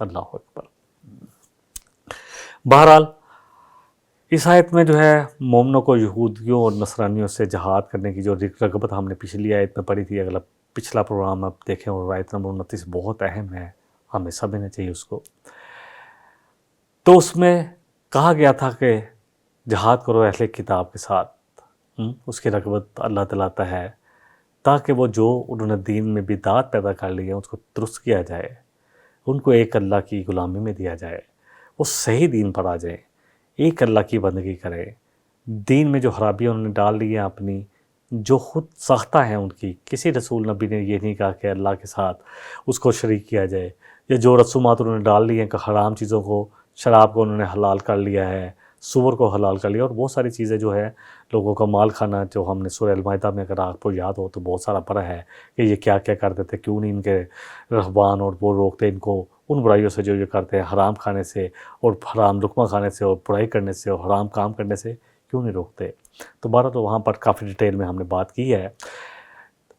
اللہ اکبر۔ بہرحال اس آیت میں جو ہے مومنوں کو یہودیوں اور نصرانیوں سے جہاد کرنے کی جو رغبت ہم نے پچھلی آیت میں پڑھی تھی، اگلا پچھلا پروگرام آپ دیکھیں، اور آیت نمبر 29 بہت اہم ہے، ہمیں سمجھنا چاہیے اس کو۔ تو اس میں کہا گیا تھا کہ جہاد کرو اہل کتاب کے ساتھ، اس کی رغبت اللہ دلاتا ہے تاکہ وہ جو انہوں نے دین میں بدعات پیدا کر لی ہیں اس کو درست کیا جائے، ان کو ایک اللہ کی غلامی میں دیا جائے، وہ صحیح دین پر آ جائیں، ایک اللہ کی بندگی کرے۔ دین میں جو خرابیاں انہوں نے ڈال لی ہیں اپنی، جو خود ساختہ ہیں ان کی، کسی رسول نبی نے یہ نہیں کہا کہ اللہ کے ساتھ اس کو شریک کیا جائے، یا جو رسومات انہوں نے ڈال لی ہیں کہ حرام چیزوں کو، شراب کو انہوں نے حلال کر لیا ہے، سور کو حلال کر لیا، اور بہت ساری چیزیں جو ہے لوگوں کا مال کھانا، جو ہم نے سورہ المائدہ میں اگر آپ کو یاد ہو تو بہت سارا پڑھا ہے کہ یہ کیا کیا کرتے تھے، کیوں نہیں ان کے رہبان اور وہ روکتے ان کو ان برائیوں سے جو یہ کرتے ہیں، حرام کھانے سے اور حرام لقمہ کھانے سے اور برائی کرنے سے اور حرام کام کرنے سے کیوں نہیں روکتے۔ تو بہرحال تو وہاں پر کافی ڈیٹیل میں ہم نے بات کی ہے۔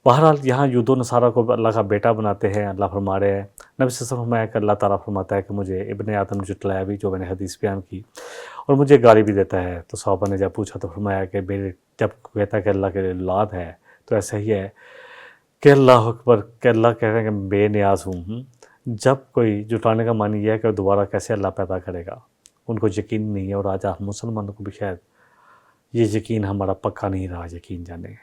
بہرحال یہاں یہود و نصارہ کو اللہ کا بیٹا بناتے ہیں، اللہ فرما رہے ہیں، نبی صلی اللہ علیہ وسلم فرمایا کہ اللہ تعالیٰ فرماتا ہے کہ مجھے ابن آدم نے جھٹلایا بھی، جو میں نے حدیث بیان کی، اور مجھے گالی بھی دیتا ہے۔ تو صحابہ نے جب پوچھا تو فرمایا کہ میرے جب کہتا ہے کہ اللہ کے اولاد ہے تو ایسا ہی ہے کہ اللہ اکبر، کہ اللہ کہہ رہے ہیں کہ میں بے نیاز ہوں۔ جب کوئی جٹانے کا معنی یہ ہے کہ دوبارہ کیسے اللہ پیدا کرے گا، ان کو یقین نہیں ہے، اور آج ہم مسلمانوں کو بھی شاید یہ یقین ہمارا پکا نہیں رہا، یقین جانے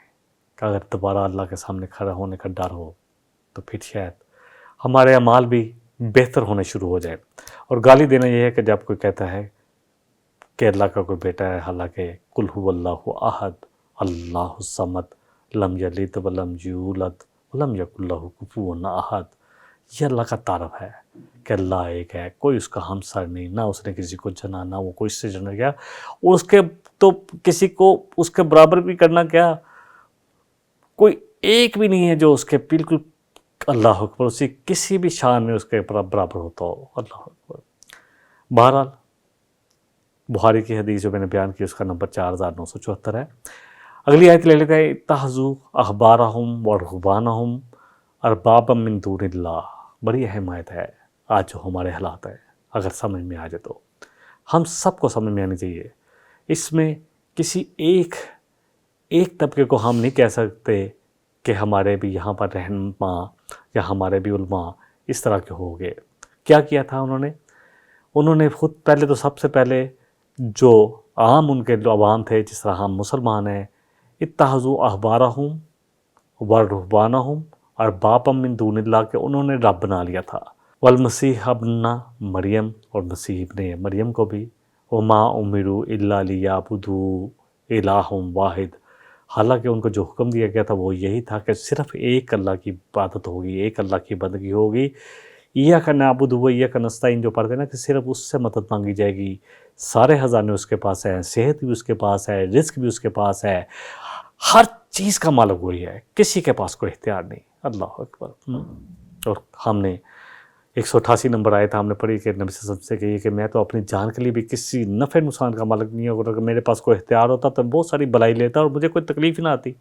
کہ اگر دوبارہ اللہ کے سامنے کھڑا ہونے کا ڈر ہو تو پھر شاید ہمارے اعمال بھی بہتر ہونے شروع ہو جائے۔ اور گالی دینا یہ ہے کہ جب کوئی کہتا ہے کہ اللہ کا کوئی بیٹا ہے، حالانکہ قل هو اللہ احد اللہ الصمد لم یلد ولم یولد ولم یکن لہ کفوا احد، یہ اللہ کا تعارف ہے کہ اللہ ایک ہے، کوئی اس کا ہمسر نہیں، نہ اس نے کسی کو جنا، نہ وہ کوئی سے جنا گیا، اور اس کے تو کسی کو اس کے برابر بھی کرنا کیا، کوئی ایک بھی نہیں ہے جو اس کے بالکل اللہ اکبر اسی کسی بھی شان میں اس کے برابر ہوتا ہو، اللہ اکبر۔ بہرحال بخاری کی حدیث جو میں نے بیان کی اس کا نمبر 4974 ہے۔ اگلی آیت لے لیتے ہیں، اتخذوا احبارہم ورہبانہم اربابا من دون اللہ۔ بڑی اہم آیت ہے آج جو ہمارے حالات ہے، اگر سمجھ میں آ جائے تو ہم سب کو سمجھ میں آنی چاہیے۔ اس میں کسی ایک طبقے کو ہم نہیں کہہ سکتے کہ ہمارے بھی یہاں پر رہنما یا ہمارے بھی علماء اس طرح کے ہو گئے۔ کیا کیا تھا انہوں نے خود پہلے تو سب سے پہلے جو عام ان کے عوام تھے، جس طرح ہم مسلمان ہیں، اتخذوا احبارہم ورہبانہم اربابا من دون اللہ، کہ انہوں نے رب بنا لیا تھا، والمسیح ابن مریم، اور مسیح ابن مریم کو بھی، وما امروا الا لیعبدوا الہ واحد، حالانکہ ان کو جو حکم دیا گیا تھا وہ یہی تھا کہ صرف ایک اللہ کی عبادت ہوگی، ایک اللہ کی بندگی ہوگی۔ ایاک نعبد و ایاک نستعین جو پڑھتے ہیں نا، کہ صرف اس سے مدد مانگی جائے گی، سارے خزانے اس کے پاس ہیں، صحت بھی اس کے پاس ہے، رزق بھی اس کے پاس ہے، ہر چیز کا مالک وہی ہے، کسی کے پاس کوئی اختیار نہیں، اللہ اکبر۔ اور ہم نے 188 نمبر آیا تھا، ہم نے پڑھی کہ نبی صلی اللہ علیہ وسلم سے کہی کہ میں تو اپنی جان کے لیے بھی کسی نفع نقصان کا مالک نہیں ہوں، اگر میرے پاس کوئی اختیار ہوتا تو بہت ساری بلائی لیتا اور مجھے کوئی تکلیف ہی نہ آتی،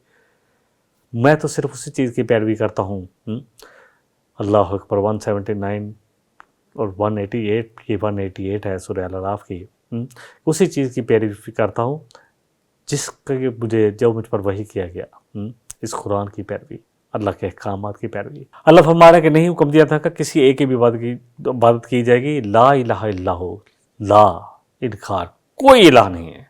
میں تو صرف اسی چیز کی پیروی کرتا ہوں۔ اللہ اکبر۔ 179 اور 188، یہ 188 ہے سورہ الاعراف کی، اسی چیز کی پیروی کرتا ہوں جس کا جو مجھ پر وحی کیا گیا، اس قرآن کی پیروی، اللہ کے احکامات کی پیروی۔ اللہ فرما رہا ہے کہ نہیں حکم دیا تھا کہ کسی ایک کی بھی عبادت کی جائے گی، لا الہ الا ہو، لا انکار، کوئی الہ نہیں ہے،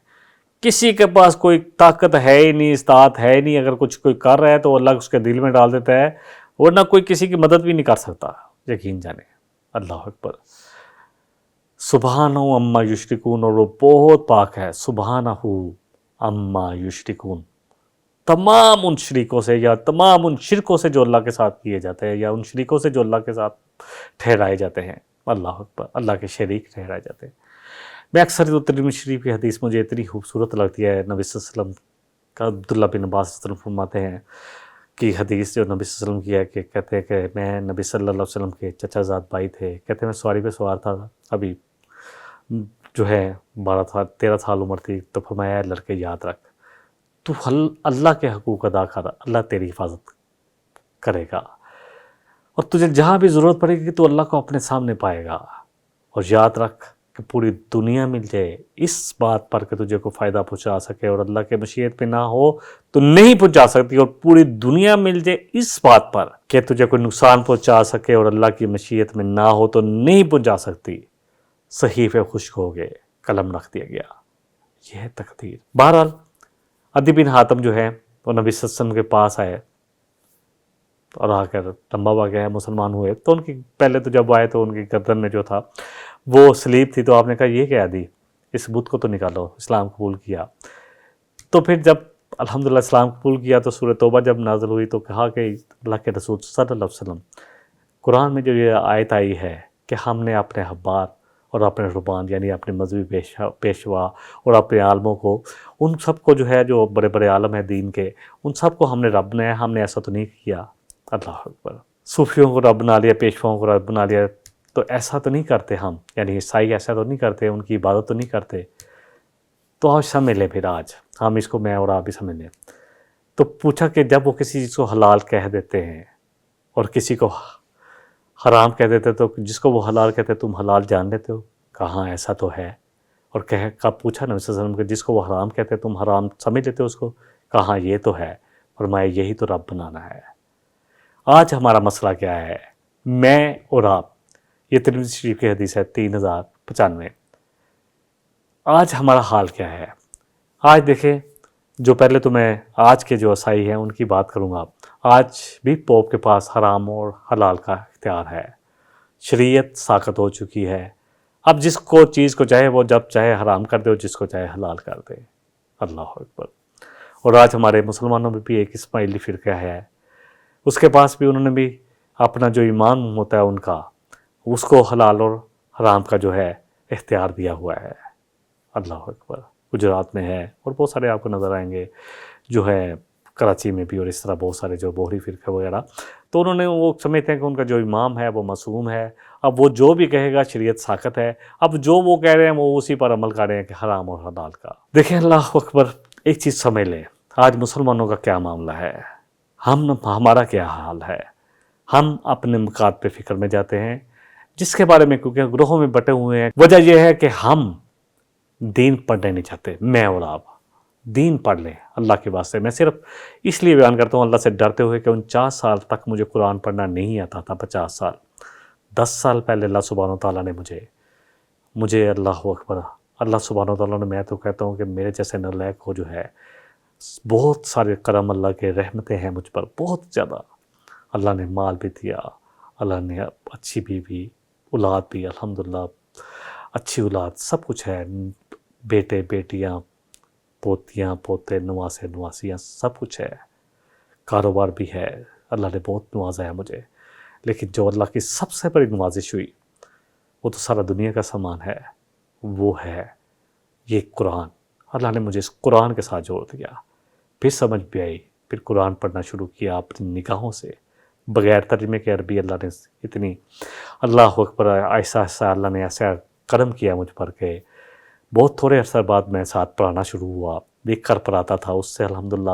کسی کے پاس کوئی طاقت ہے ہی نہیں، استطاعت ہے ہی نہیں، اگر کچھ کوئی کر رہا ہے تو اللہ اس کے دل میں ڈال دیتا ہے، ورنہ کوئی کسی کی مدد بھی نہیں کر سکتا، یقین جانے، اللہ اکبر۔ سبحانہ عما یشرکون، اور وہ بہت پاک ہے، سبحانہ عما یشرکون، تمام ان شریکوں سے یا تمام ان شرکوں سے جو اللہ کے ساتھ کیے جاتے ہیں، یا ان شریکوں سے جو اللہ کے ساتھ ٹھہرائے جاتے ہیں، اللہ اکبر، اللہ کے شریک ٹھہرائے جاتے ہیں۔ میں اکثر جو ترمذی شریف کی حدیث مجھے اتنی خوبصورت لگتی ہے، نبی صلی اللہ علیہ وسلم کا عبداللہ بن عباس صلی اللہ علیہ وسلم فرماتے ہیں کہ حدیث جو نبی صلی اللہ علیہ وسلم کی ہے، کہ کہتے ہیں کہ میں نبی صلی اللہ علیہ وسلم کے چچا زاد بھائی تھے، کہتے ہیں میں سواری پہ سوار تھا، ابھی جو ہے 13 سال عمر تھی، تو فرمایا لڑکے یاد رکھ، تو اللہ کے حقوق ادا کر، اللہ تیری حفاظت کرے گا۔ اور تجھے جہاں بھی ضرورت پڑے گی تو اللہ کو اپنے سامنے پائے گا۔ اور یاد رکھ کہ پوری دنیا مل جائے اس بات پر کہ تجھے کو فائدہ پہنچا سکے اور اللہ کے مشیت پہ نہ ہو تو نہیں پہنچا سکتی، اور پوری دنیا مل جائے اس بات پر کہ تجھے کوئی نقصان پہنچا سکے اور اللہ کی مشیت میں نہ ہو تو نہیں پہنچا سکتی، صحیفے خشک ہو گئے، قلم رکھ دیا گیا۔ یہ ہے تقدیر۔ بہرحال عدی بن حاتم جو ہے وہ نبی صلی اللہ علیہ وسلم کے پاس آئے اور آ کر لمبا واقعہ ہے، مسلمان ہوئے تو ان کی پہلے تو جب آئے تو ان کی گردن میں جو تھا وہ سلیب تھی، تو آپ نے کہا یہ کیا عدی، اس بت کو تو نکالو، اسلام قبول کیا۔ تو پھر جب الحمدللہ اسلام قبول کیا تو سورہ توبہ جب نازل ہوئی تو کہا کہ اللہ کے رسول صلی اللہ علیہ وسلم، قرآن میں جو یہ آیت آئی ہے کہ ہم نے اپنے حبار اور اپنے ربان یعنی اپنے مذہبی پیشوا اور اپنے عالموں کو، ان سب کو جو ہے جو بڑے بڑے عالم ہیں دین کے، ان سب کو ہم نے رب بنایا، ہم نے ایسا تو نہیں کیا۔ اللہ اکبر۔ صوفیوں کو رب بنا لیا، پیشواؤں کو رب بنا لیا، تو ایسا تو نہیں کرتے ہم، یعنی عیسائی ایسا تو نہیں کرتے، ان کی عبادت تو نہیں کرتے۔ تو آج سمجھ لیں، پھر آج ہم اس کو میں اور آپ بھی سمجھ لیں۔ تو پوچھا کہ جب وہ کسی چیز کو حلال کہہ دیتے ہیں اور کسی کو حرام کہہ دیتے تو جس کو وہ حلال کہتے تم حلال جان لیتے ہو؟ کہاں ایسا تو ہے۔ اور کب پوچھا نبی صلی اللہ علیہ وسلم کہ جس کو وہ حرام کہتے تم حرام سمجھ لیتے ہو اس کو؟ کہاں یہ تو ہے۔ فرمایا یہی تو رب بنانا ہے۔ آج ہمارا مسئلہ کیا ہے؟ میں اور آپ، یہ ترمذی شریف کی حدیث ہے 3095۔ آج ہمارا حال کیا ہے؟ آج دیکھیں، جو پہلے تو میں آج کے جو عیسائی ہیں ان کی بات کروں گا۔ آج بھی پوپ کے پاس حرام اور حلال کا اختیار ہے، شریعت ساقط ہو چکی ہے۔ اب جس کو چیز کو چاہے وہ جب چاہے حرام کر دے اور جس کو چاہے حلال کر دے۔ اللہ اکبر۔ اور آج ہمارے مسلمانوں میں بھی ایک اسماعیلی فرقہ ہے، اس کے پاس بھی انہوں نے بھی اپنا جو امام ہوتا ہے ان کا، اس کو حلال اور حرام کا جو ہے اختیار دیا ہوا ہے۔ اللہ اکبر۔ گجرات میں ہے اور بہت سارے آپ کو نظر آئیں گے جو ہے کراچی میں بھی، اور اس طرح بہت سارے جو بوہری فرقہ وغیرہ۔ تو انہوں نے وہ سمجھتے ہیں کہ ان کا جو امام ہے وہ معصوم ہے، اب وہ جو بھی کہے گا شریعت ساقط ہے، اب جو وہ کہہ رہے ہیں وہ اسی پر عمل کر رہے ہیں کہ حرام اور حلال کا۔ دیکھیں اللہ اکبر، ایک چیز سمجھ لیں، آج مسلمانوں کا کیا معاملہ ہے، ہمارا کیا حال ہے۔ ہم اپنے مقاد پہ فکر میں جاتے ہیں جس کے بارے میں کیونکہ گروہوں میں بٹے ہوئے ہیں۔ وجہ یہ ہے کہ ہم دین پڑھنے نہیں چاہتے۔ میں اور آپ دین پڑھ لیں اللہ کے واسطے۔ میں صرف اس لیے بیان کرتا ہوں اللہ سے ڈرتے ہوئے کہ 49 سال تک مجھے قرآن پڑھنا نہیں آتا تھا۔ 50 سال 10 سال پہلے اللہ سبحانہ و تعالیٰ نے مجھے اللہ اکبر، اللہ سبحانہ و تعالیٰ نے، میں تو کہتا ہوں کہ میرے جیسے نالائق کو جو ہے بہت سارے کرم اللہ کے رحمتیں ہیں مجھ پر بہت زیادہ۔ اللہ نے مال بھی دیا، اللہ نے اچھی بیوی، اولاد بھی الحمدللہ، اچھی اولاد، سب کچھ ہے، بیٹے بیٹیاں، پوتیاں پوتے، نواسے نواسیاں، سب کچھ ہے، کاروبار بھی ہے، اللہ نے بہت نوازا ہے مجھے۔ لیکن جو اللہ کی سب سے بڑی نوازش ہوئی وہ تو سارا دنیا کا سامان ہے، وہ ہے یہ قرآن۔ اللہ نے مجھے اس قرآن کے ساتھ جوڑ دیا، پھر سمجھ بھی آئی، پھر قرآن پڑھنا شروع کیا اپنی نگاہوں سے، بغیر ترجمے کے عربی۔ اللہ نے اتنی، اللہ اکبر، ایسا ایسا اللہ نے ایسا کرم کیا مجھ پر کہ بہت تھوڑے عرصہ بعد میں ساتھ پڑھانا شروع ہوا، دیکھ کر پڑھاتا تھا، اس سے الحمدللہ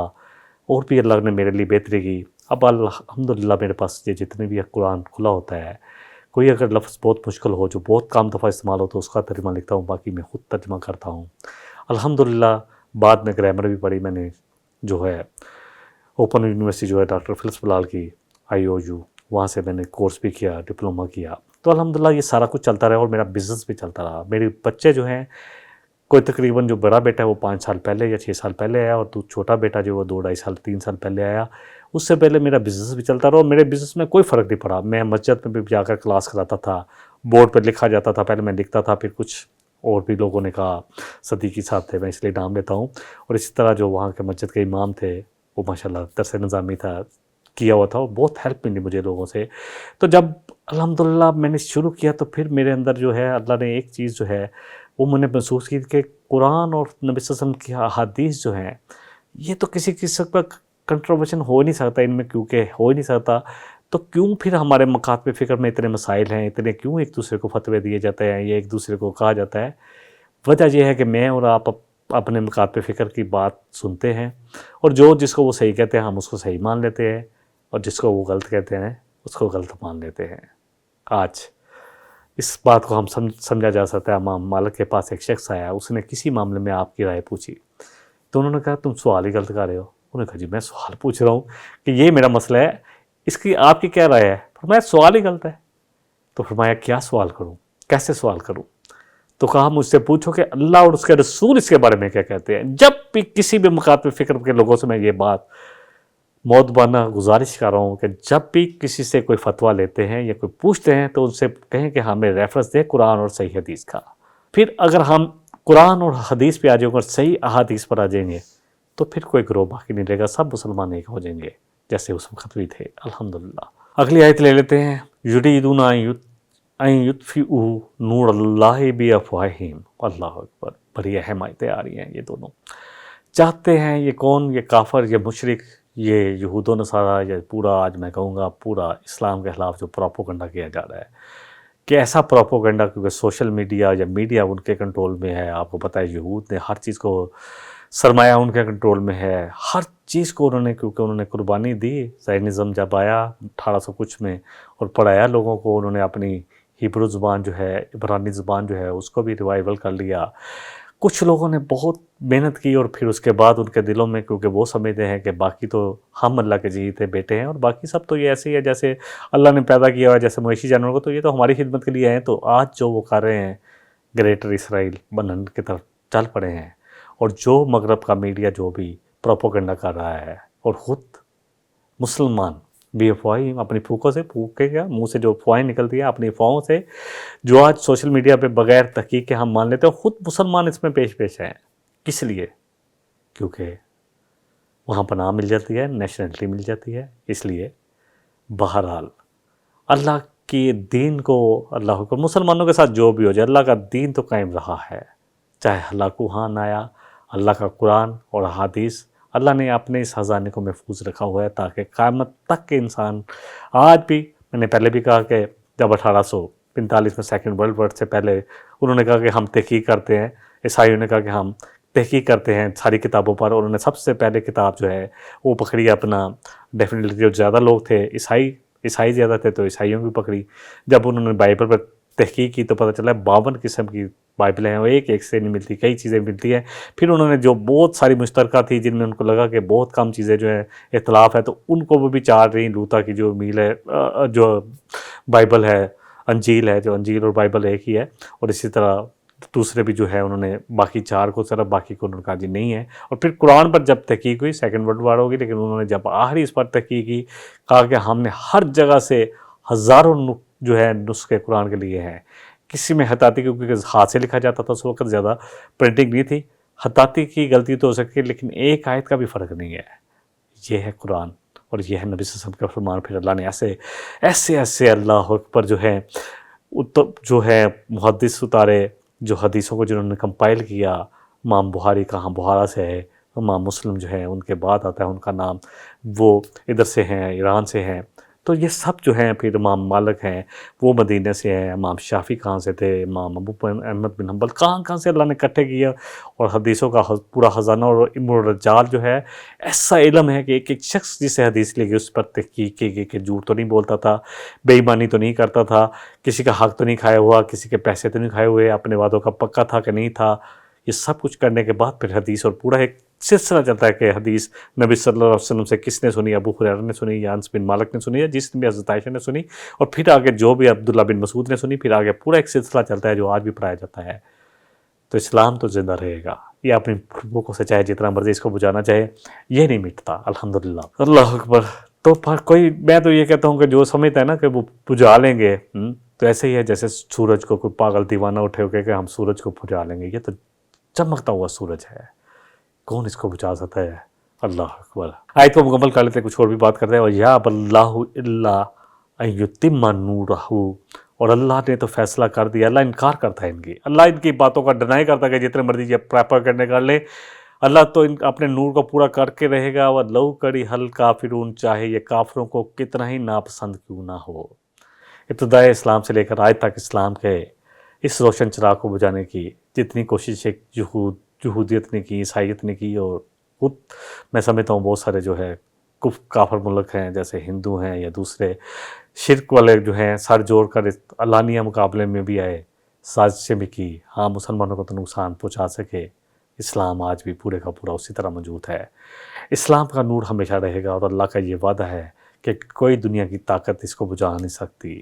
اور بھی اللہ نے میرے لیے بہتری کی۔ اب الحمدللہ میرے پاس یہ جتنے بھی قرآن کھلا ہوتا ہے، کوئی اگر لفظ بہت مشکل ہو جو بہت کم دفعہ استعمال ہو تو اس کا ترجمہ لکھتا ہوں، باقی میں خود ترجمہ کرتا ہوں الحمدللہ۔ بعد میں گرامر بھی پڑھی میں نے، جو ہے اوپن یونیورسٹی جو ہے ڈاکٹر فلپس بلال کی IOU، وہاں سے میں نے کورس بھی کیا، ڈپلومہ کیا۔ تو الحمدللہ یہ سارا کچھ چلتا رہا اور میرا بزنس بھی چلتا رہا۔ میرے بچے جو ہیں، کوئی تقریباً جو بڑا بیٹا ہے وہ 5 سال پہلے یا 6 سال پہلے آیا، اور تو چھوٹا بیٹا جو وہ 2-2.5 سال 3 سال پہلے آیا۔ اس سے پہلے میرا بزنس بھی چلتا رہا اور میرے بزنس میں کوئی فرق نہیں پڑا۔ میں مسجد میں بھی جا کر کلاس کراتا تھا، بورڈ پہ لکھا جاتا تھا، پہلے میں لکھتا تھا، پھر کچھ اور بھی لوگوں نے کہا، صدیقی صاحب تھے، میں اس لیے نام لیتا ہوں، اور اسی طرح جو وہاں کے مسجد کے امام تھے وہ ماشاءاللہ درس نظامی تھا کیا ہوا تھا، اور بہت ہیلپ ملی مجھے لوگوں سے۔ تو جب الحمدللہ میں نے شروع کیا تو پھر میرے اندر جو ہے اللہ نے ایک چیز جو ہے وہ میں نے محسوس کی کہ قرآن اور نبی صلی اللہ علیہ وسلم کی احادیث جو ہیں، یہ تو کسی قسم کا کنٹروورشن ہو نہیں سکتا ان میں، کیونکہ ہو ہی نہیں سکتا، تو کیوں پھر ہمارے مکاتب فکر میں اتنے مسائل ہیں، اتنے کیوں ایک دوسرے کو فتوے دیے جاتے ہیں یا ایک دوسرے کو کہا جاتا ہے؟ وجہ یہ ہے کہ میں اور آپ اپنے مکاتب فکر کی بات سنتے ہیں، اور جس کو وہ صحیح کہتے ہیں ہم اس کو صحیح مان لیتے ہیں، اور جس کو وہ غلط کہتے ہیں اس کو غلط مان لیتے ہیں۔ آج اس بات کو ہم سمجھا جا سکتا ہے۔ امام مالک کے پاس ایک شخص آیا، اس نے کسی معاملے میں آپ کی رائے پوچھی، تو انہوں نے کہا تم سوال ہی غلط کر رہے ہو۔ انہوں نے کہا جی میں سوال پوچھ رہا ہوں کہ یہ میرا مسئلہ ہے، اس کی آپ کی کیا رائے ہے؟ فرمایا سوال ہی غلط ہے۔ تو فرمایا کیا سوال کروں، کیسے سوال کروں؟ تو کہا مجھ سے پوچھو کہ اللہ اور اس کے رسول اس کے بارے میں کیا کہتے ہیں۔ جب بھی کسی بھی مخاطب فکر کے لوگوں سے میں یہ بات مؤدبانہ گزارش کر رہا ہوں کہ جب بھی کسی سے کوئی فتویٰ لیتے ہیں یا کوئی پوچھتے ہیں تو ان سے کہیں کہ ہمیں ریفرنس دیں قرآن اور صحیح حدیث کا۔ پھر اگر ہم قرآن اور حدیث پہ آ جائیں گے اور صحیح احادیث پر آ جائیں گے تو پھر کوئی گروہ باقی نہیں رہے گا، سب مسلمان ایک ہو جائیں گے جیسے اس وقت بھی تھے الحمدللہ۔ اگلی آیت لے لیتے ہیں، یریدون ان یطفئوا نور اللہ بافواہہم۔ اللہ اکبر، بڑی اہم آیتیں آ رہی ہیں یہ دونوں۔ چاہتے ہیں یہ کون؟ یہ کافر، یہ مشرک، یہ یہود و نصارہ، یہ پورا آج میں کہوں گا پورا اسلام کے خلاف جو پروپیگنڈا کیا جا رہا ہے، کہ ایسا پروپیگنڈا، کیونکہ سوشل میڈیا یا میڈیا ان کے کنٹرول میں ہے۔ آپ کو پتہ ہے یہود نے ہر چیز کو، سرمایہ ان کے کنٹرول میں ہے، ہر چیز کو انہوں نے، کیونکہ انہوں نے قربانی دی۔ زائنزم جب آیا 1800 کچھ میں اور پڑھایا لوگوں کو، انہوں نے اپنی ہیبرو زبان جو ہے، عبرانی زبان جو ہے، اس کو بھی ریوائول کر لیا۔ کچھ لوگوں نے بہت محنت کی اور پھر اس کے بعد ان کے دلوں میں، کیونکہ وہ سمجھتے ہیں کہ باقی تو ہم اللہ کے جیتے بیٹے ہیں اور باقی سب تو یہ ایسے ہی ہے جیسے اللہ نے پیدا کیا ہوا ہے، جیسے مویشی جانوروں کو، تو یہ تو ہماری خدمت کے لیے ہیں۔ تو آج جو وہ کر رہے ہیں گریٹر اسرائیل بننے کی طرف چل پڑے ہیں، اور جو مغرب کا میڈیا جو بھی پروپیگنڈا کر رہا ہے، اور خود مسلمان بے افواہی اپنی پھوکوں سے، پھونک کے کیا منہ سے جو افواہیں نکلتی ہیں اپنی افواہوں سے، جو آج سوشل میڈیا پہ بغیر تحقیق کے ہم مان لیتے ہیں، خود مسلمان اس میں پیش ہیں۔ کس لیے؟ کیونکہ وہاں پناہ مل جاتی ہے، نیشنلٹی مل جاتی ہے۔ اس لیے بہرحال اللہ کی دین کو، اللہ کو، مسلمانوں کے ساتھ جو بھی ہو جائے، اللہ کا دین تو قائم رہا ہے، چاہے ہلاکوہان آیا، اللہ کا قرآن اور حدیث، اللہ نے اپنے اس خزانے کو محفوظ رکھا ہوا ہے تاکہ قیامت تک کے انسان، آج بھی میں نے پہلے بھی کہا کہ جب 1845 میں سیکنڈ ورلڈ وار سے پہلے انہوں نے کہا کہ ہم تحقیق کرتے ہیں، عیسائیوں نے کہا کہ ہم تحقیق کرتے ہیں ساری کتابوں پر، اور انہوں نے سب سے پہلے کتاب جو ہے وہ پکڑی اپنا، ڈیفینیٹلی جو زیادہ لوگ تھے عیسائی زیادہ تھے تو عیسائیوں کی پکڑی۔ جب انہوں نے بائبل پر تحقیق کی تو پتہ چلا 52 قسم کی بائبلیں ہیں، وہ ایک سے نہیں ملتی، کئی چیزیں ملتی ہیں۔ پھر انہوں نے جو بہت ساری مشترکہ تھی جن میں ان کو لگا کہ بہت کم چیزیں جو ہیں اختلاف ہے، تو ان کو وہ بھی چار رہی، لوتا کی جو میل ہے، جو بائبل ہے، انجیل ہے، جو انجیل اور بائبل ایک ہی ہے، اور اسی طرح دوسرے بھی جو ہے انہوں نے باقی چار کو صرف، باقی کو انہوں نے کہا جی نہیں ہے۔ اور پھر قرآن پر جب تحقیق ہوئی، سیکنڈ ورلڈ وار ہوگی، لیکن انہوں نے جب آخری اس پر تحقیق کی، کہا کہ ہم نے ہر جگہ سے ہزاروں جو ہے نسخے قرآن کے لیے ہیں، کسی میں خطاطی، کیونکہ ہاتھ سے لکھا جاتا تھا اس وقت، زیادہ پرنٹنگ نہیں تھی، خطاطی کی غلطی تو ہو سکتی ہے لیکن ایک آیت کا بھی فرق نہیں ہے۔ یہ ہے قرآن اور یہ ہے نبی صلی اللہ علیہ وسلم کا فرمان۔ پھر اللہ نے ایسے اللہ اکبر جو ہے محدث اتارے، جو حدیثوں کو جنہوں نے کمپائل کیا۔ امام بخاری کہاں بخارا سے ہے، امام مسلم جو ہے ان کے بعد آتا ہے ان کا نام، وہ ادھر سے ہیں، ایران سے ہیں۔ تو یہ سب جو ہیں، پھر امام مالک ہیں وہ مدینہ سے ہیں، امام شافعی کہاں سے تھے، امام ابو احمد بن حنبل کہاں سے اللہ نے اکٹھے کیا، اور حدیثوں کا پورا خزانہ۔ اور علم الرجال جو ہے ایسا علم ہے کہ ایک ایک شخص جسے حدیث لے گی اس پر تحقیق کی کہ جھوٹ تو نہیں بولتا تھا، بے ایمانی تو نہیں کرتا تھا، کسی کا حق تو نہیں کھایا ہوا، کسی کے پیسے تو نہیں کھائے ہوئے، اپنے وعدوں کا پکا تھا کہ نہیں تھا۔ یہ سب کچھ کرنے کے بعد پھر حدیث، اور پورا ایک سلسلہ چلتا ہے کہ حدیث نبی صلی اللہ علیہ وسلم سے کس نے سنی، ابو ہریرہ نے سنی یا انس بن مالک نے سنی، یا جس نے بھی حضرت عائشہ نے سنی، اور پھر آگے جو بھی عبداللہ بن مسعود نے سنی، پھر آگے پورا ایک سلسلہ چلتا ہے جو آج بھی پڑھایا جاتا ہے۔ تو اسلام تو زندہ رہے گا، یہ اپنی بھوکوں سے چاہے جتنا مرضی اس کو بجانا چاہے، یہ نہیں مٹتا الحمدللہ۔ اللہ اکبر۔ تو کوئی، میں تو یہ کہتا ہوں کہ جو سمجھتا ہے نا کہ وہ بجھا لیں گے، تو ایسے ہی ہے جیسے سورج کو کوئی پاگل دیوانہ اٹھے ہو کہ ہم سورج کو بجھا لیں گے، یہ تو چمکتا ہوا سورج ہے، کون اس کو بچا سکتا ہے؟ اللہ اکبر۔ آیت کو مکمل کر لیتے ہیں، کچھ اور بھی بات کرتے ہیں۔ اور یا اللہ الا ان یتم نورہ، اور اللہ نے تو فیصلہ کر دیا، اللہ انکار کرتا ہے ان کی، اللہ ان کی باتوں کا ڈنائی کرتا ہے کہ جتنے مرضی یہ پریپر کرنے کر لے، اللہ تو اپنے نور کو پورا کر کے رہے گا۔ وَلَوْ كَرِهَ الْكَافِرُونَ، چاہے یہ کافروں کو کتنا ہی ناپسند کیوں نہ ہو۔ ابتدائے اسلام سے لے کر آج تک اسلام کے اس روشن چراغ کو بجھانے کی جتنی کوشش یہودیت نے کی، عیسائیت نے کی، اور خود میں سمجھتا ہوں بہت سارے جو ہے کافر ملک ہیں جیسے ہندو ہیں یا دوسرے شرک والے جو ہیں سر جوڑ کر علانیہ مقابلے میں بھی آئے، سازشیں بھی کی، ہاں مسلمانوں کو تو نقصان پہنچا سکے، اسلام آج بھی پورے کا پورا اسی طرح موجود ہے۔ اسلام کا نور ہمیشہ رہے گا، اور اللہ کا یہ وعدہ ہے کہ کوئی دنیا کی طاقت اس کو بجھا نہیں سکتی۔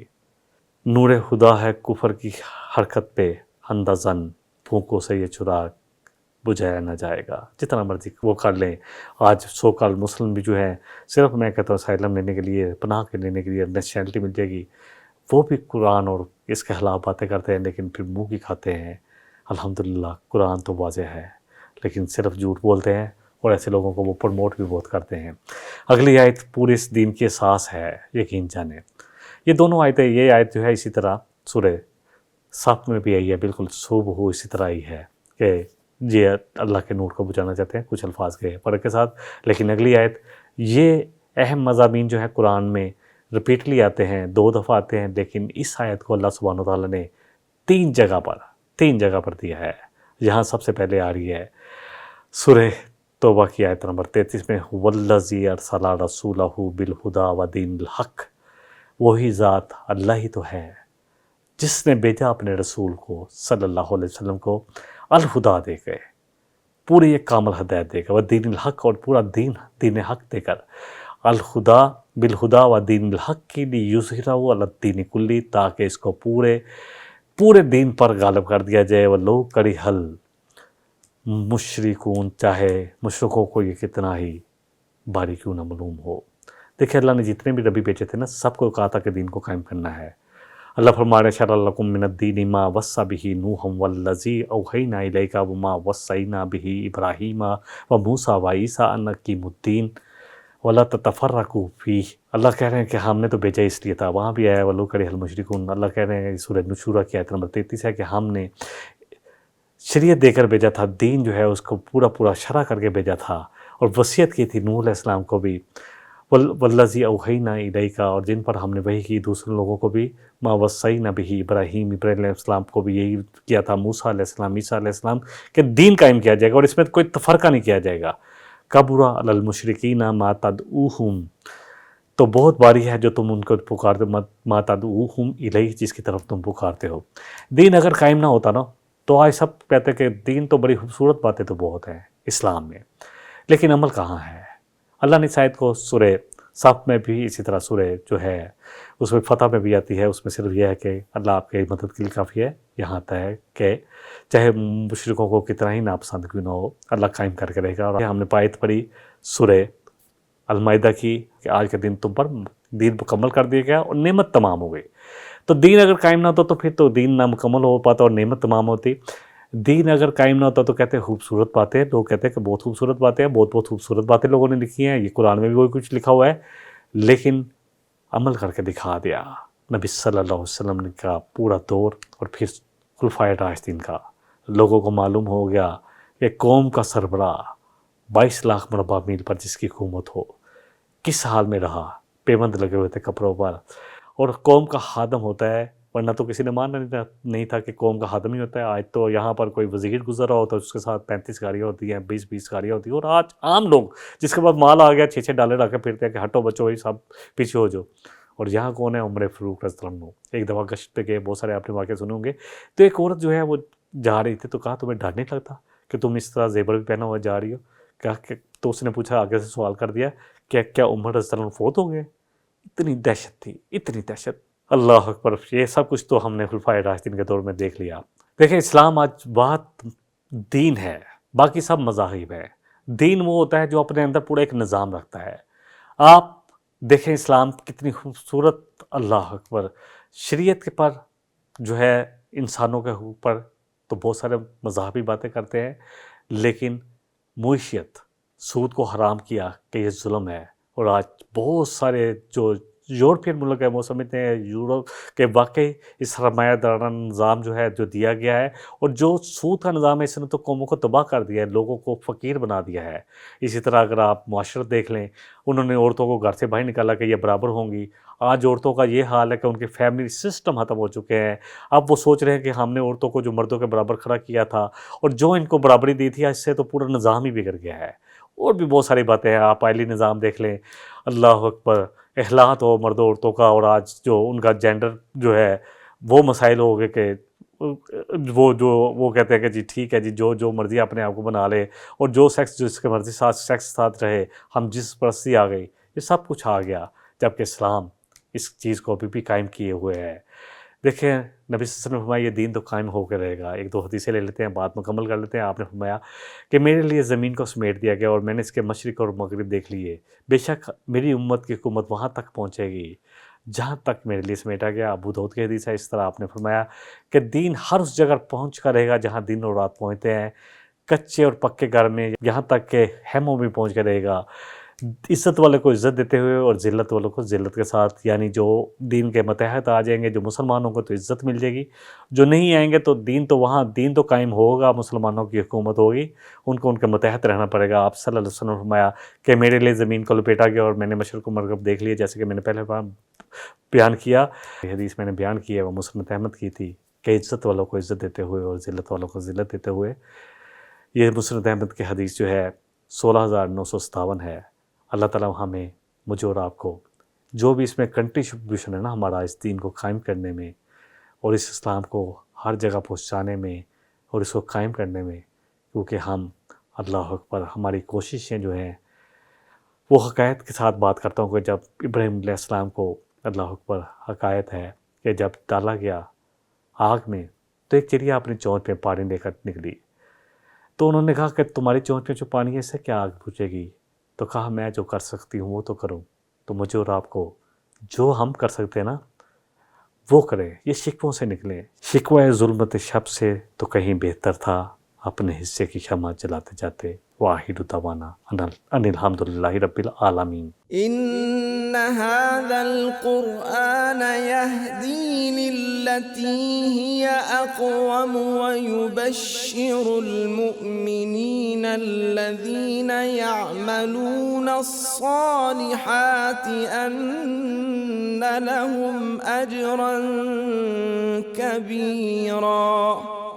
نور خدا ہے کفر کی حرکت پہ اندازن، پھونکوں سے یہ چراغ بجھایا نہ جائے گا، جتنا مرضی وہ کر لیں۔ آج سو کال مسلم بھی جو ہیں، صرف میں کہتا ہوں اسائلم لینے کے لیے، پناہ کے لینے کے لیے نیشنلٹی مل جائے گی، وہ بھی قرآن اور اس کے خلاف باتیں کرتے ہیں، لیکن پھر منہ کی کھاتے ہیں۔ الحمدللہ قرآن تو واضح ہے، لیکن صرف جھوٹ بولتے ہیں، اور ایسے لوگوں کو وہ پروموٹ بھی بہت کرتے ہیں۔ اگلی آیت پورے اس دین کی اساس ہے، یقین جانیں۔ یہ دونوں آیتیں، یہ آیت جو ہے اسی طرح سورہ صف میں بھی آئی ہے، بالکل صوب ہو اسی طرح آئی ہے کہ یہ اللہ کے نور کو بجھانا چاہتے ہیں، کچھ الفاظ کے فرق کے ساتھ۔ لیکن اگلی آیت، یہ اہم مضامین جو ہے قرآن میں ریپیٹلی آتے ہیں، 2 دفعہ آتے ہیں، لیکن اس آیت کو اللہ سبحانہ وتعالیٰ نے 3 جگہ پر دیا ہے۔ یہاں سب سے پہلے آ رہی ہے سورہ توبہ کی آیت نمبر 33 میں، والذی ارسل رسولہ بالہدی ودین الحق، وہی ذات اللہ ہی تو ہے جس نے بھیجا اپنے رسول کو صلی اللہ علیہ وسلم کو الہدا دے کے، پوری ایک کامل ہدایت دے کر، ودین الحق، اور پورا دین حق دے کر، الہدا بالہدا ودین الحق کی لیظہرہ علی الدین کلی، تاکہ اس کو پورے دین پر غالب کر دیا جائے، ولو کرہ المشرکون، چاہے مشرکوں کو یہ کتنا ہی باری کیوں نہ معلوم ہو۔ دیکھیں اللہ نے جتنے بھی نبی بھیجے تھے نا، سب کو کہا تھا کہ دین کو قائم کرنا ہے۔ اللہ فرما رہے شرع لکم من الدین ما وصی بہ نوح والذی اوحینا الیک وما وصینا بہ ابراہیم وموسیٰ وعیسیٰ ان اقیموا الدین ولا تتفرقوا فیہ۔ اللہ کہہ رہے ہیں کہ ہم نے تو بھیجا اس لیے تھا، وہاں بھی آیا ولو کرہ المشرکون۔ اللہ کہہ رہے ہیں سورہ شورى کی آیت نمبر 33 ہے کہ ہم نے شریعت دے کر بھیجا تھا، دین جو ہے اس کو پورا شرح کر کے بھیجا تھا، اور وصیت کی تھی نوح علیہ السلام کو بھی، والذی اوحینا الیک، اور جن پر ہم نے وحی کی دوسرے لوگوں کو بھی، ما وصینا بہ ابراہیم علیہ السلام کو بھی یہی کیا تھا، موسیٰ علیہ السلام، عیسیٰ علیہ السلام، کہ دین قائم کیا جائے گا، اور اس میں کوئی تفرقہ نہیں کیا جائے گا۔ کبر علی المشرکین ما تدعوہم، تو بہت باری ہے جو تم ان کو پکارتے، ما تدعوہم الیہ، جس کی طرف تم پکارتے ہو۔ دین اگر قائم نہ ہوتا نا، تو آج سب کہتے کہ دین تو بڑی خوبصورت باتیں تو بہت ہیں اسلام میں، لیکن عمل کہاں ہے؟ اللہ نے اس آیت کو سورہ صف میں بھی اسی طرح سورہ جو ہے اس میں فتح میں بھی آتی ہے، اس میں صرف یہ ہے کہ اللہ آپ کی مدد کے لیے کافی ہے، یہاں آتا ہے کہ چاہے مشرکوں کو کتنا ہی ناپسند کیوں نہ ہو، اللہ قائم کر کے رہے گا۔ اور ہم نے آیت پڑھی سورہ المائدہ کی کہ آج کے دن تم پر دین مکمل کر دیا گیا اور نعمت تمام ہو گئی۔ تو دین اگر قائم نہ ہوتا تو پھر تو دین نہ مکمل ہو پاتا اور نعمت تمام ہوتی۔ دین اگر قائم نہ ہوتا تو کہتے ہیں خوبصورت باتیں، لوگ کہتے ہیں کہ بہت خوبصورت باتیں ہیں، بہت خوبصورت باتیں لوگوں نے لکھی ہیں، یہ قرآن میں بھی وہی کچھ لکھا ہوا ہے، لیکن عمل کر کے دکھا دیا نبی صلی اللہ علیہ وسلم کا پورا دور، اور پھر خلفائے راشدین کا۔ لوگوں کو معلوم ہو گیا کہ قوم کا سربراہ 22 لاکھ مربع میل پر جس کی حکومت ہو، کس حال میں رہا، پیوند لگے ہوئے تھے کپڑوں پر، اور قوم کا خادم ہوتا ہے، ورنہ تو کسی نے ماننا نہیں تھا کہ قوم کا خادم ہی ہوتا ہے۔ آج تو یہاں پر کوئی وزیر گزر رہا ہوتا ہے، اس کے ساتھ 35 گاڑیاں ہوتی ہیں، 20 گاڑیاں ہوتی ہیں، اور آج عام لوگ جس کے بعد مال آ گیا 6 ڈالر رکھ کے پھرتے ہیں کہ ہٹو بچو وہی سب پیچھے ہو جو۔ اور یہاں کون ہے؟ عمر فاروق رضی اللہ عنہ۔ ایک دفعہ گشت پہ گئے، بہت سارے آپ نے واقعے سنے ہوں گے، تو ایک عورت جو ہے وہ جا رہی تھی، تو کہا تمہیں ڈر نہیں لگتا کہ تم اس طرح زیور بھی پہنا ہوا جا رہی ہو؟ تو اس نے پوچھا، آگے سے سوال کر دیا کہ کیا عمر رضی اللہ عنہ فوت ہو گئے؟ اتنی دہشت تھی، اتنی دہشت، اللہ اکبر۔ یہ سب کچھ تو ہم نے خلفائے راشدین کے دور میں دیکھ لیا۔ دیکھیں اسلام آج بات دین ہے، باقی سب مذاہب ہے۔ دین وہ ہوتا ہے جو اپنے اندر پورا ایک نظام رکھتا ہے۔ آپ دیکھیں اسلام کتنی خوبصورت، اللہ اکبر، شریعت کے پر جو ہے انسانوں کے اوپر تو بہت سارے مذہبی باتیں کرتے ہیں، لیکن معیشت، سود کو حرام کیا کہ یہ ظلم ہے۔ اور آج بہت سارے جو یورپین ملک ہے وہ سمجھتے ہیں یورپ کہ واقعی اس سرمایہ دارانہ نظام جو ہے جو دیا گیا ہے، اور جو سود کا نظام ہے اس نے تو قوموں کو تباہ کر دیا ہے، لوگوں کو فقیر بنا دیا ہے۔ اسی طرح اگر آپ معاشرت دیکھ لیں، انہوں نے عورتوں کو گھر سے باہر نکالا کہ یہ برابر ہوں گی۔ آج عورتوں کا یہ حال ہے کہ ان کے فیملی سسٹم ختم ہو چکے ہیں۔ اب وہ سوچ رہے ہیں کہ ہم نے عورتوں کو جو مردوں کے برابر کھڑا کیا تھا اور جو ان کو برابری دی تھی، اس سے تو پورا نظام ہی بگڑ گیا ہے۔ اور بھی بہت ساری باتیں ہیں. آپ آئلی نظام دیکھ لیں، اللہ اکبر، احلاط ہو مرد و عورتوں کا، اور آج جو ان کا جینڈر جو ہے وہ مسائل ہو گئے کہ وہ کہتے ہیں کہ جی ٹھیک ہے جی، جو مرضی اپنے آپ کو بنا لے، اور جو سیکس جس کے مرضی سیکس ساتھ رہے، ہم جس پرستی آ گئی، یہ سب کچھ آ گیا، جبکہ اسلام اس چیز کو ابھی بھی قائم کیے ہوئے ہے. دیکھیں نبی صلی اللہ علیہ وسلم نے فرمایا یہ دین تو قائم ہو کے رہے گا. ایک دو حدیثیں لے لیتے ہیں، بات مکمل کر لیتے ہیں. آپ نے فرمایا کہ میرے لیے زمین کو سمیٹ دیا گیا اور میں نے اس کے مشرق اور مغرب دیکھ لیے، بے شک میری امت کی حکومت وہاں تک پہنچے گی جہاں تک میرے لیے سمیٹا گیا. ابو داؤد کی حدیث ہے. اس طرح آپ نے فرمایا کہ دین ہر اس جگہ پہنچ کر رہے گا جہاں دن اور رات پہنچتے ہیں، کچے اور پکے گھر میں، یہاں تک کہ خیموں میں پہنچ کے رہے گا، عزت والے کو عزت دیتے ہوئے اور ذلت والوں کو ذلت کے ساتھ. یعنی جو دین کے متحد آ جائیں گے، جو مسلمانوں کو تو عزت مل جائے گی، جو نہیں آئیں گے تو دین تو قائم ہوگا، مسلمانوں کی حکومت ہوگی، ان کو ان کے متحد رہنا پڑے گا. آپ صلی اللہ علیہ وسلم نے فرمایا کہ میرے لیے زمین کو لپیٹا گیا اور میں نے مشرق و مغرب دیکھ لیا، جیسے کہ میں نے پہلے بیان کیا. یہ حدیث میں نے بیان کی ہے، وہ مسلم احمد کی تھی کہ عزت والوں کو عزت دیتے ہوئے اور ذلت والوں کو ذلت دیتے ہوئے. یہ مسند احمد کی حدیث جو ہے 16,957 ہے. اللہ تعالیٰ ہمیں، مجھے اور آپ کو، جو بھی اس میں کنٹریبیوشن ہے نا ہمارا اس دین کو قائم کرنے میں اور اس اسلام کو ہر جگہ پہنچانے میں اور اس کو قائم کرنے میں، کیونکہ ہم، اللہ اکبر، ہماری کوششیں جو ہیں وہ حقائق کے ساتھ بات کرتا ہوں کہ جب ابراہیم علیہ السلام کو، اللہ اکبر، حقائق ہے کہ جب ڈالا گیا آگ میں تو ایک چڑیا اپنی چونچ میں پانی لے کر نکلی، تو انہوں نے کہا کہ تمہاری چونچ میں جو پانی ہے اس سے کیا آگ بجھے گی؟ تو کہا میں جو کر سکتی ہوں وہ تو کروں. تو مجھے اور آپ کو جو ہم کر سکتے ہیں نا وہ کریں. یہ شکووں سے نکلیں. شکوہ ظلمت شب سے تو کہیں بہتر تھا اپنے حصے کی شمع جلاتے جاتے. واحد دعوانا ان الحمدللہ رب العالمین. ان هذا القرآن يهدي للتي هي اقوم ويبشر المؤمنين الذين يعملون الصالحات ان لهم اجرا كبيرا.